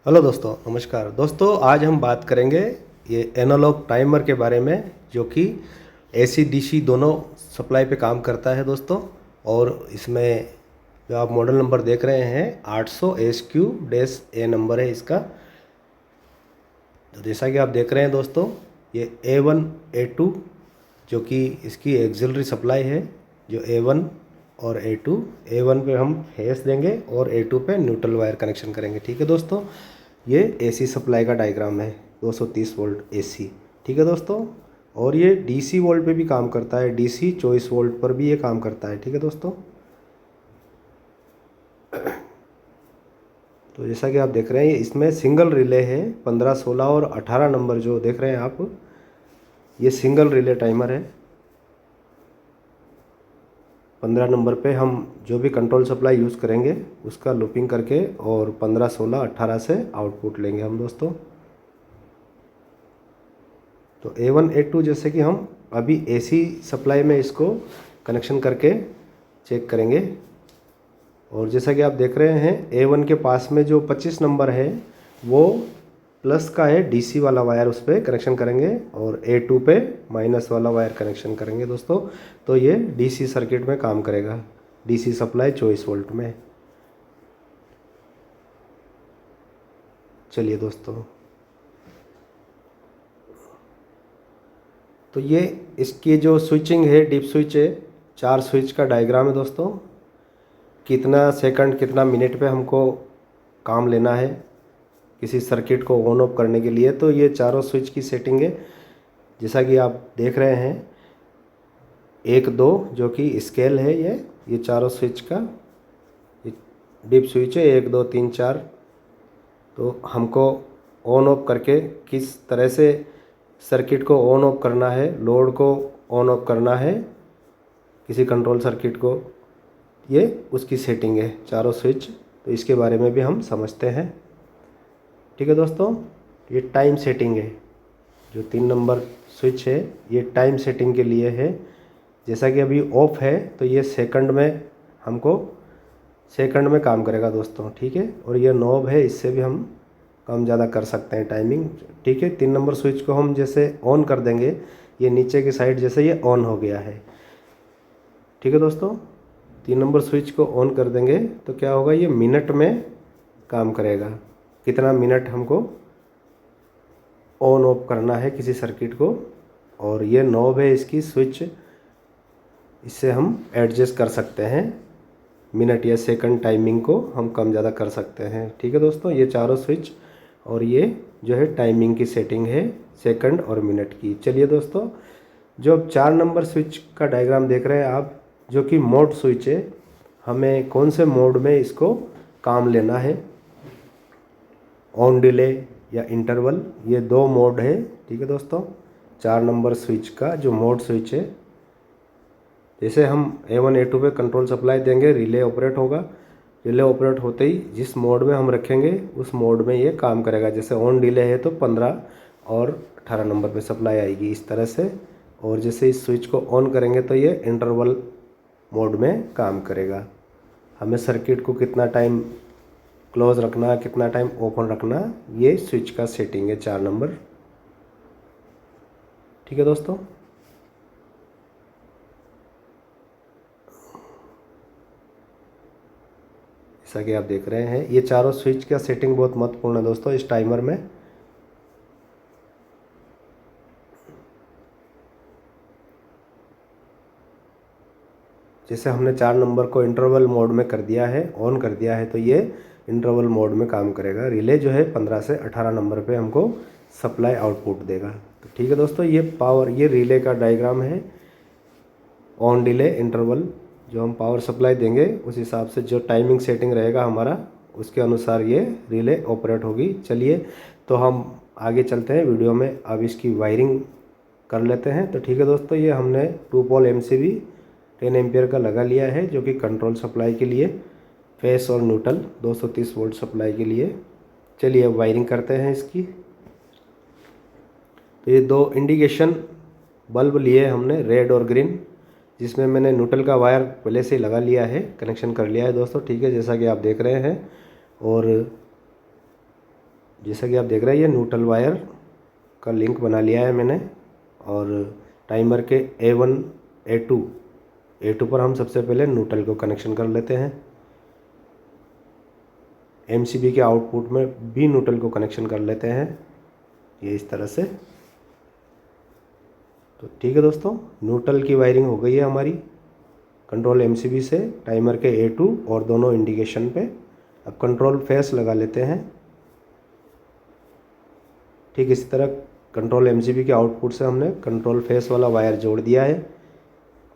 Hello दोस्तों, नमस्कार दोस्तों। आज हम बात करेंगे ये एनालॉग टाइमर के बारे में, जो कि एसी डीसी दोनों सप्लाई पे काम करता है दोस्तों। और इसमें जो आप मॉडल नंबर देख रहे हैं 800 SQ-A नंबर है इसका। तो जैसा कि आप देख रहे हैं दोस्तों, ये A1 A2 जो कि इसकी एक्सिलरी सप्लाई है। जो A1 और A2, A1 पे हम फेस देंगे और A2 पे न्यूट्रल वायर कनेक्शन करेंगे। ठीक है दोस्तों, ये एसी सप्लाई का डायग्राम है, 230 वोल्ट एसी। ठीक है दोस्तों, और ये डीसी वोल्ट पे भी काम करता है, डीसी 24 वोल्ट पर भी ये काम करता है। ठीक है दोस्तों, तो जैसा कि आप देख रहे हैं इसमें सिंगल रिले है। 15, 16 और 18 नंबर जो देख रहे हैं आप, ये सिंगल रिले टाइमर है। 15 नंबर पे हम जो भी कंट्रोल सप्लाई यूज़ करेंगे उसका लूपिंग करके और 15, 16, 18 से आउटपुट लेंगे हम दोस्तों। तो A1 A2 जैसे कि हम अभी एसी सप्लाई में इसको कनेक्शन करके चेक करेंगे। और जैसा कि आप देख रहे हैं A1 के पास में जो 25 नंबर है वो प्लस का है, डीसी वाला वायर उस पर कनेक्शन करेंगे, और A2 पे माइनस वाला वायर कनेक्शन करेंगे दोस्तों। तो ये डीसी सर्किट में काम करेगा, डीसी सप्लाई 24 वोल्ट में। चलिए दोस्तों, तो ये इसकी जो स्विचिंग है, डीप स्विच है, 4 स्विच का डायग्राम है दोस्तों। कितना सेकंड कितना मिनट पे हमको काम लेना है किसी सर्किट को ऑन ऑफ करने के लिए, तो ये चारों स्विच की सेटिंग है। जैसा कि आप देख रहे हैं 1, 2 जो कि स्केल है, ये चारों स्विच का डीप स्विच है, 1, 2, 3, 4। तो हमको ऑन ऑफ करके किस तरह से सर्किट को ऑन ऑफ करना है, लोड को ऑन ऑफ करना है किसी कंट्रोल सर्किट को, ये उसकी सेटिंग है, चारों स्विच। तो इसके बारे में भी हम समझते हैं। ठीक है दोस्तों, ये टाइम सेटिंग है। जो 3 नंबर स्विच है ये टाइम सेटिंग के लिए है। जैसा कि अभी ऑफ है तो ये सेकंड में हमको सेकंड में काम करेगा दोस्तों। ठीक है, और ये नॉब है, इससे भी हम कम ज़्यादा कर सकते हैं टाइमिंग। ठीक है, 3 नंबर स्विच को हम जैसे ऑन कर देंगे, ये नीचे की साइड जैसे ये ऑन हो गया है। ठीक है दोस्तों, 3 नंबर स्विच को ऑन कर देंगे तो क्या होगा, ये मिनट में काम करेगा। कितना मिनट हमको ऑन ऑफ करना है किसी सर्किट को, और ये नॉब है इसकी स्विच, इससे हम एडजस्ट कर सकते हैं मिनट या सेकंड टाइमिंग को हम कम ज़्यादा कर सकते हैं। ठीक है दोस्तों, ये चारों स्विच और ये जो है टाइमिंग की सेटिंग है सेकंड और मिनट की। चलिए दोस्तों, जो 4 नंबर स्विच का डायग्राम देख रहे हैं आप, जो कि मोड स्विच है, हमें कौन से मोड में इसको काम लेना है, ऑन डिले या इंटरवल, ये 2 मोड है। ठीक है दोस्तों, 4 नंबर स्विच का जो मोड स्विच है, जैसे हम A1 A2 पे कंट्रोल सप्लाई देंगे, रिले ऑपरेट होगा। रिले ऑपरेट होते ही जिस मोड में हम रखेंगे उस मोड में ये काम करेगा। जैसे ऑन डिले है तो 15 और 18 नंबर पे सप्लाई आएगी इस तरह से। और जैसे इस स्विच को ऑन करेंगे तो ये इंटरवल मोड में काम करेगा। हमें सर्किट को कितना टाइम क्लोज रखना, कितना टाइम ओपन रखना, ये स्विच का सेटिंग है 4 नंबर। ठीक है दोस्तों, जैसा कि आप देख रहे हैं ये चारों स्विच का सेटिंग बहुत महत्वपूर्ण है दोस्तों इस टाइमर में। जैसे हमने 4 नंबर को इंटरवल मोड में कर दिया है, ऑन कर दिया है, तो ये इंटरवल मोड में काम करेगा। रिले जो है 15 से 18 नंबर पे हमको सप्लाई आउटपुट देगा। तो ठीक है दोस्तों, ये पावर, ये रिले का डायग्राम है। ऑन डिले इंटरवल जो हम पावर सप्लाई देंगे उस हिसाब से जो टाइमिंग सेटिंग रहेगा हमारा, उसके अनुसार ये रिले ऑपरेट होगी। चलिए, तो हम आगे चलते हैं वीडियो में। अब इसकी वायरिंग कर लेते हैं। तो ठीक है दोस्तों, ये हमने 2 पोल MCB 10 एम्पियर का लगा लिया है, जो कि कंट्रोल सप्लाई के लिए, फेस और न्यूट्रल 230 वोल्ट सप्लाई के लिए। चलिए अब वायरिंग करते हैं इसकी। तो ये 2 इंडिकेशन बल्ब लिए हमने, रेड और ग्रीन, जिसमें मैंने न्यूट्रल का वायर पहले से ही लगा लिया है, कनेक्शन कर लिया है दोस्तों। ठीक है, जैसा कि आप देख रहे हैं। और जैसा कि आप देख रहे हैं ये न्यूट्रल वायर का लिंक बना लिया है मैंने। और टाइमर के A1 A2 पर हम सबसे पहले न्यूट्रल को कनेक्शन कर लेते हैं। MCB के आउटपुट में भी न्यूट्रल को कनेक्शन कर लेते हैं, ये इस तरह से। तो ठीक है दोस्तों, न्यूट्रल की वायरिंग हो गई है हमारी कंट्रोल MCB से टाइमर के A2 और दोनों इंडिकेशन पे। अब कंट्रोल फेस लगा लेते हैं। ठीक इसी तरह कंट्रोल MCB के आउटपुट से हमने कंट्रोल फेस वाला वायर जोड़ दिया है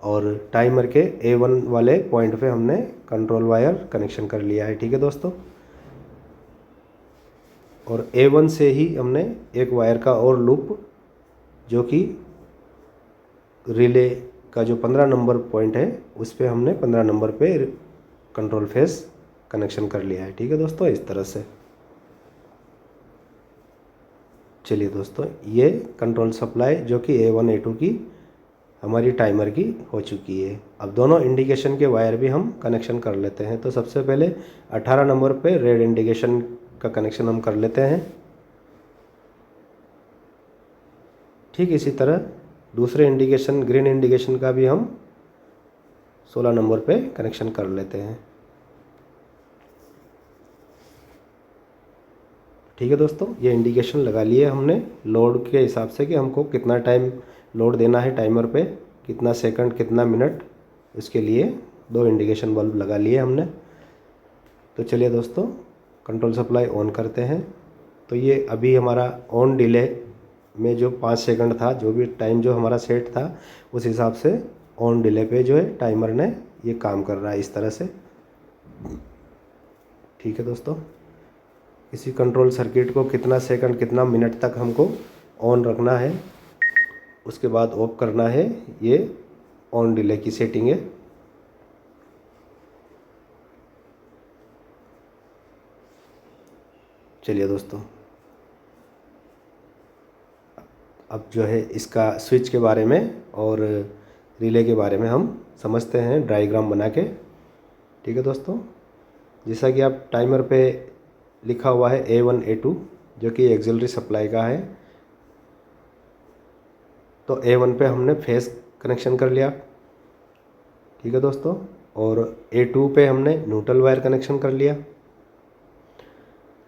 और टाइमर के A1 वाले पॉइंट पे हमने कंट्रोल वायर कनेक्शन कर लिया है। ठीक है दोस्तों, और A1 से ही हमने एक वायर का और लूप जो कि रिले का जो 15 नंबर पॉइंट है उस पर हमने 15 नंबर पे कंट्रोल फेस कनेक्शन कर लिया है। ठीक है दोस्तों, इस तरह से। चलिए दोस्तों, ये कंट्रोल सप्लाई जो कि A1 A2 की हमारी टाइमर की हो चुकी है। अब दोनों इंडिकेशन के वायर भी हम कनेक्शन कर लेते हैं। तो सबसे पहले 18 नंबर पे रेड इंडिकेशन का कनेक्शन हम कर लेते हैं। ठीक इसी तरह दूसरे इंडिकेशन ग्रीन इंडिकेशन का भी हम 16 नंबर पे कनेक्शन कर लेते हैं। ठीक है दोस्तों, ये इंडिकेशन लगा लिए हमने लोड के हिसाब से कि हमको कितना टाइम लोड देना है टाइमर पे, कितना सेकंड कितना मिनट, इसके लिए 2 इंडिकेशन बल्ब लगा लिए हमने। तो चलिए दोस्तों, कंट्रोल सप्लाई ऑन करते हैं। तो ये अभी हमारा ऑन डिले में जो 5 सेकंड था, जो भी टाइम जो हमारा सेट था उस हिसाब से ऑन डिले पे जो है टाइमर ने ये काम कर रहा है इस तरह से। ठीक है दोस्तों, इसी कंट्रोल सर्किट को कितना सेकंड कितना मिनट तक हमको ऑन रखना है, उसके बाद ऑफ करना है, ये ऑन डिले की सेटिंग है। चलिए दोस्तों, अब जो है इसका स्विच के बारे में और रिले के बारे में हम समझते हैं डायग्राम बना के। ठीक है दोस्तों, जैसा कि आप टाइमर पे लिखा हुआ है A1 A2 जो कि एक्सिलरी सप्लाई का है। तो A1 पे हमने फेस कनेक्शन कर लिया। ठीक है दोस्तों, और A2 पे हमने न्यूट्रल वायर कनेक्शन कर लिया।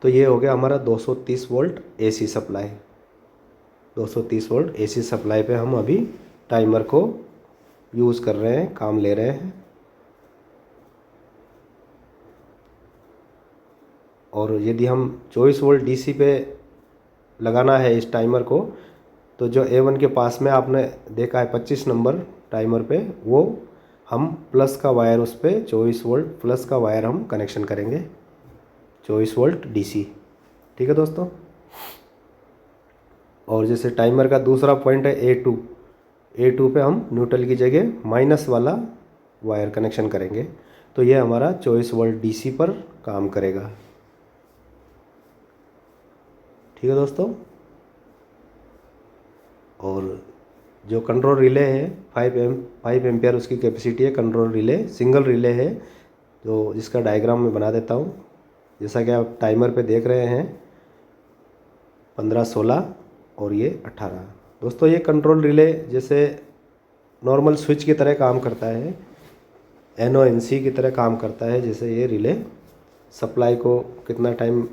तो ये हो गया हमारा 230 volt AC supply. 230 volt AC supply पे हम अभी टाइमर को यूज़ कर रहे हैं, काम ले रहे हैं। और यदि हम 24 वोल्ट DC पे लगाना है इस टाइमर को, तो जो A1 के पास में आपने देखा है 25 नंबर टाइमर पे, वो हम प्लस का वायर उस पर 24 वोल्ट प्लस का वायर हम कनेक्शन करेंगे 24 वोल्ट DC। ठीक है दोस्तों, और जैसे टाइमर का दूसरा पॉइंट है A2 पे हम न्यूट्रल की जगह माइनस वाला वायर कनेक्शन करेंगे। तो ये हमारा 24 वोल्ट DC पर काम करेगा। ठीक है दोस्तों, और जो कंट्रोल रिले है 5 एम्पियर उसकी कैपेसिटी है। कंट्रोल रिले सिंगल रिले है, जो जिसका डायग्राम मैं बना देता हूँ। जैसा कि आप टाइमर पे देख रहे हैं 15 16 और ये 18। दोस्तों, ये कंट्रोल रिले जैसे नॉर्मल स्विच की तरह काम करता है, NONC की तरह काम करता है। जैसे ये रिले सप्लाई को कितना टाइम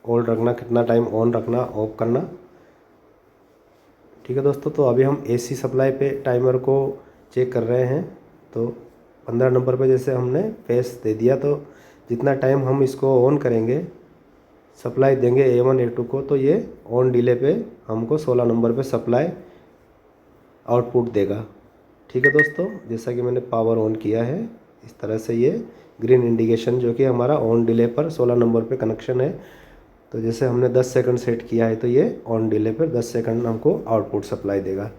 होल्ड रखना, कितना टाइम ऑन रखना, ऑफ करना। ठीक है दोस्तों, तो अभी हम AC सप्लाई पे टाइमर को चेक कर रहे हैं। तो 15 नंबर पे जैसे हमने फेस दे दिया, तो जितना टाइम हम इसको ऑन करेंगे, सप्लाई देंगे A1 A2 को, तो ये ऑन डिले पे हमको 16 नंबर पे सप्लाई आउटपुट देगा। ठीक है दोस्तों, जैसा कि मैंने पावर ऑन किया है इस तरह से ये ग्रीन इंडिकेशन जो कि हमारा ऑन डिले पर 16 नंबर पे कनेक्शन है। तो जैसे हमने 10 सेकंड सेट किया है, तो ये ऑन डिले पर 10 सेकंड हमको आउटपुट सप्लाई देगा।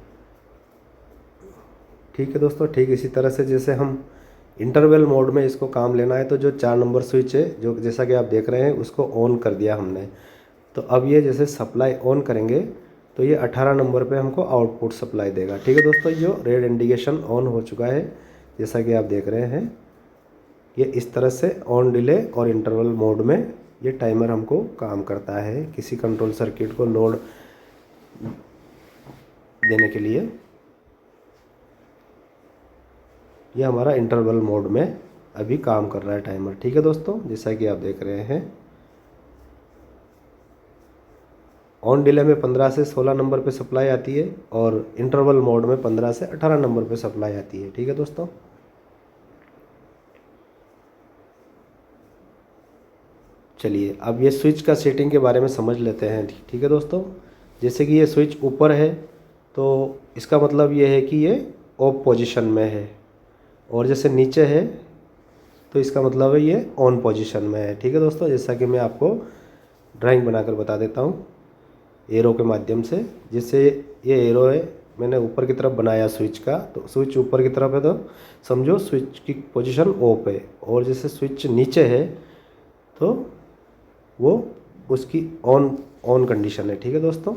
ठीक है दोस्तों, ठीक इसी तरह से जैसे हम इंटरवल मोड में इसको काम लेना है, तो जो 4 नंबर स्विच है जो जैसा कि आप देख रहे हैं उसको ऑन कर दिया हमने। तो अब ये जैसे सप्लाई ऑन करेंगे तो ये 18 नंबर पे हमको आउटपुट सप्लाई देगा। ठीक है दोस्तों, जो रेड इंडिकेशन ऑन हो चुका है जैसा कि आप देख रहे हैं, ये इस तरह से ऑन डिले और इंटरवल मोड में ये टाइमर हमको काम करता है किसी कंट्रोल सर्किट को लोड देने के लिए। ये हमारा इंटरवल मोड में अभी काम कर रहा है टाइमर। ठीक है दोस्तों, जैसा कि आप देख रहे हैं ऑन डिले में 15 से 16 नंबर पे सप्लाई आती है और इंटरवल मोड में 15 से 18 नंबर पे सप्लाई आती है। ठीक है दोस्तों, चलिए अब ये स्विच का सेटिंग के बारे में समझ लेते हैं। ठीक है दोस्तों, जैसे कि ये स्विच ऊपर है तो इसका मतलब ये है कि ये ऑफ पोजीशन में है, और जैसे नीचे है तो इसका मतलब है ये ऑन पोजीशन में है। ठीक है दोस्तों, जैसा कि मैं आपको ड्राइंग बनाकर बता देता हूँ एरो के माध्यम से। जैसे ये एरो है, मैंने ऊपर की तरफ बनाया स्विच का, तो स्विच ऊपर की तरफ है तो समझो स्विच की पोजीशन ऑफ है, और जैसे स्विच नीचे है तो वो उसकी ऑन कंडीशन है। ठीक है दोस्तों,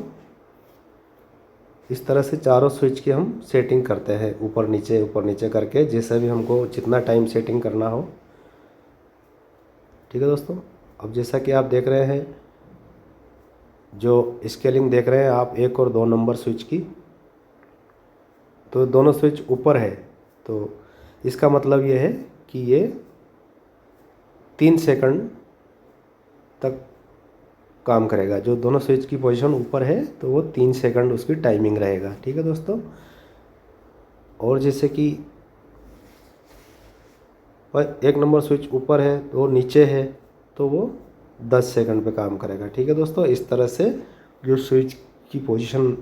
इस तरह से चारों स्विच की हम सेटिंग करते हैं ऊपर नीचे करके, जैसे भी हमको जितना टाइम सेटिंग करना हो। ठीक है दोस्तों, अब जैसा कि आप देख रहे हैं जो स्केलिंग देख रहे हैं आप 1 और 2 नंबर स्विच की, तो दोनों स्विच ऊपर है तो इसका मतलब ये है कि ये 3 सेकंड तक काम करेगा। जो दोनों स्विच की पोजीशन ऊपर है तो वो 3 सेकंड उसकी टाइमिंग रहेगा। ठीक है दोस्तों, और जैसे कि 1 नंबर स्विच ऊपर है तो नीचे है तो वो 10 सेकंड पे काम करेगा। ठीक है दोस्तों, इस तरह से जो स्विच की पोजीशन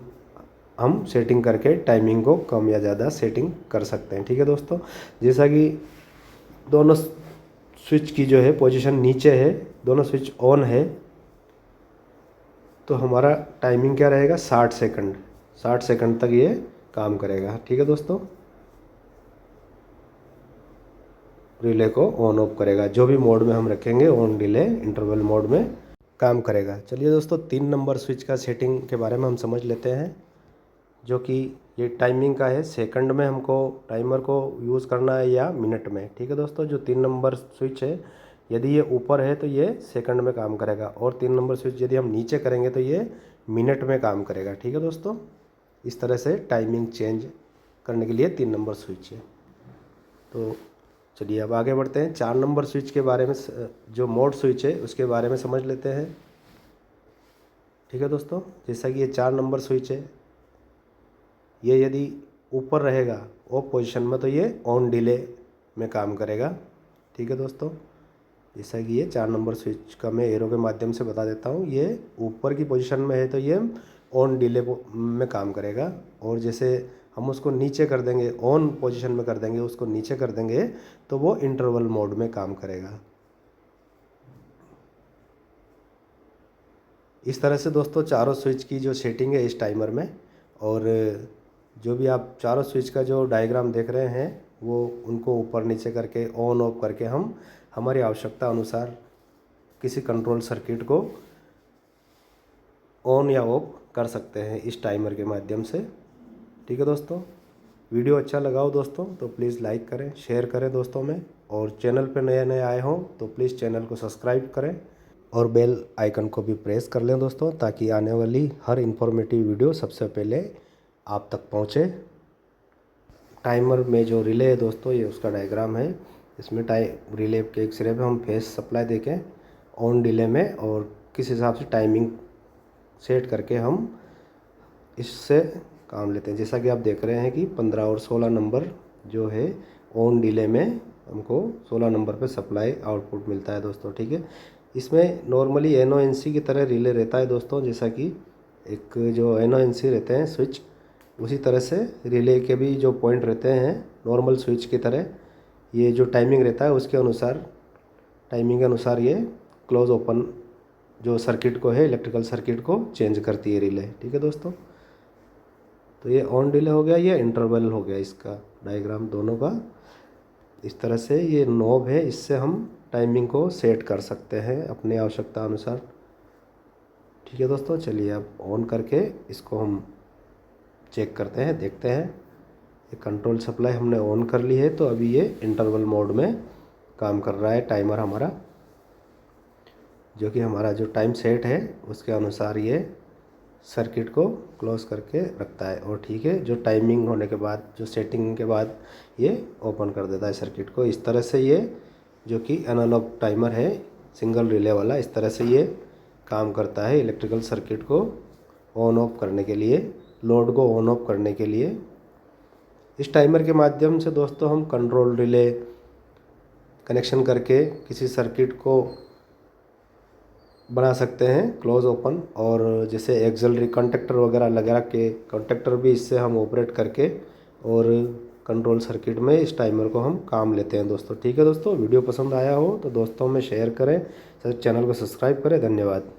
हम सेटिंग करके टाइमिंग को कम या ज़्यादा सेटिंग कर सकते हैं। ठीक है दोस्तों, जैसा कि दोनों स्विच की जो है पोजीशन नीचे है, दोनों स्विच ऑन है, तो हमारा टाइमिंग क्या रहेगा 60 सेकंड तक ये काम करेगा। ठीक है दोस्तों, रिले को ऑन ऑफ करेगा, जो भी मोड में हम रखेंगे ऑन डिले इंटरवल मोड में काम करेगा। चलिए दोस्तों, 3 नंबर स्विच का सेटिंग के बारे में हम समझ लेते हैं, जो कि ये टाइमिंग का है। सेकंड में हमको टाइमर को यूज़ करना है या मिनट में। ठीक है दोस्तों, जो 3 नंबर स्विच है यदि ये ऊपर है तो ये सेकंड में काम करेगा, और 3 नंबर स्विच यदि हम नीचे करेंगे तो ये मिनट में काम करेगा। ठीक है दोस्तों, इस तरह से टाइमिंग चेंज करने के लिए 3 नंबर स्विच है। तो चलिए अब आगे बढ़ते हैं। 4 नंबर स्विच के बारे में, जो मोड स्विच है उसके बारे में समझ लेते हैं। ठीक है दोस्तों, जैसा कि ये 4 नंबर स्विच है, ये यदि ऊपर रहेगा ऑफ पोजीशन में तो ये ऑन डिले में काम करेगा। ठीक है दोस्तों, जैसा कि ये 4 नंबर स्विच का मैं एरो के माध्यम से बता देता हूँ, ये ऊपर की पोजीशन में है तो ये ऑन डिले में काम करेगा, और जैसे हम उसको नीचे कर देंगे, ऑन पोजीशन में कर देंगे, उसको नीचे कर देंगे तो वो इंटरवल मोड में काम करेगा। इस तरह से दोस्तों चारों स्विच की जो सेटिंग है इस टाइमर में, और जो भी आप चारों स्विच का जो डायग्राम देख रहे हैं वो उनको ऊपर नीचे करके ऑन ऑफ करके हम हमारी आवश्यकता अनुसार किसी कंट्रोल सर्किट को ऑन या ऑफ कर सकते हैं इस टाइमर के माध्यम से। ठीक है दोस्तों, वीडियो अच्छा लगा हो दोस्तों तो प्लीज़ लाइक करें, शेयर करें दोस्तों में, और चैनल पर नए आए हों तो प्लीज़ चैनल को सब्सक्राइब करें और बेल आइकन को भी प्रेस कर लें दोस्तों, ताकि आने वाली हर इन्फॉर्मेटिव वीडियो सबसे पहले आप तक पहुँचे। टाइमर में जो रिले है दोस्तों, ये उसका डायग्राम है। इसमें रिले के एक सिरे पे हम फेस सप्लाई देके ऑन डिले में और किस हिसाब से टाइमिंग सेट करके हम इससे काम लेते हैं। जैसा कि आप देख रहे हैं कि 15 और 16 नंबर जो है ऑन डिले में हमको 16 नंबर पे सप्लाई आउटपुट मिलता है दोस्तों। ठीक है, इसमें नॉर्मली NONC की तरह रिले रहता है दोस्तों, जैसा कि एक जो NONC रहते हैं स्विच, उसी तरह से रिले के भी जो पॉइंट रहते हैं नॉर्मल स्विच की तरह, ये जो टाइमिंग रहता है उसके अनुसार, टाइमिंग के अनुसार ये क्लोज ओपन जो सर्किट को है, इलेक्ट्रिकल सर्किट को चेंज करती है रिले। ठीक है दोस्तों, तो ये ऑन डिले हो गया, ये इंटरवल हो गया, इसका डायग्राम दोनों का। इस तरह से ये नॉब है, इससे हम टाइमिंग को सेट कर सकते हैं अपनी आवश्यकता अनुसार। ठीक है दोस्तों, चलिए अब ऑन करके इसको हम चेक करते हैं, देखते हैं। ये कंट्रोल सप्लाई हमने ऑन कर ली है, तो अभी ये इंटरवल मोड में काम कर रहा है टाइमर हमारा। जो कि हमारा जो टाइम सेट है उसके अनुसार ये सर्किट को क्लोज करके रखता है। और ठीक है, जो टाइमिंग होने के बाद, जो सेटिंग के बाद ये ओपन कर देता है सर्किट को। इस तरह से ये जो कि एनालॉग टाइमर है सिंगल रिले वाला, इस तरह से ये काम करता है इलेक्ट्रिकल सर्किट को ऑन ऑफ करने के लिए, लोड को ऑन ऑफ करने के लिए। इस टाइमर के माध्यम से दोस्तों हम कंट्रोल रिले कनेक्शन करके किसी सर्किट को बना सकते हैं क्लोज ओपन। और जैसे एक्सिलरी कॉन्टैक्टर वगैरह लगा के कॉन्टैक्टर भी इससे हम ऑपरेट करके और कंट्रोल सर्किट में इस टाइमर को हम काम लेते हैं दोस्तों। ठीक है दोस्तों, वीडियो पसंद आया हो तो दोस्तों में शेयर करें, चैनल को सब्सक्राइब करें। धन्यवाद।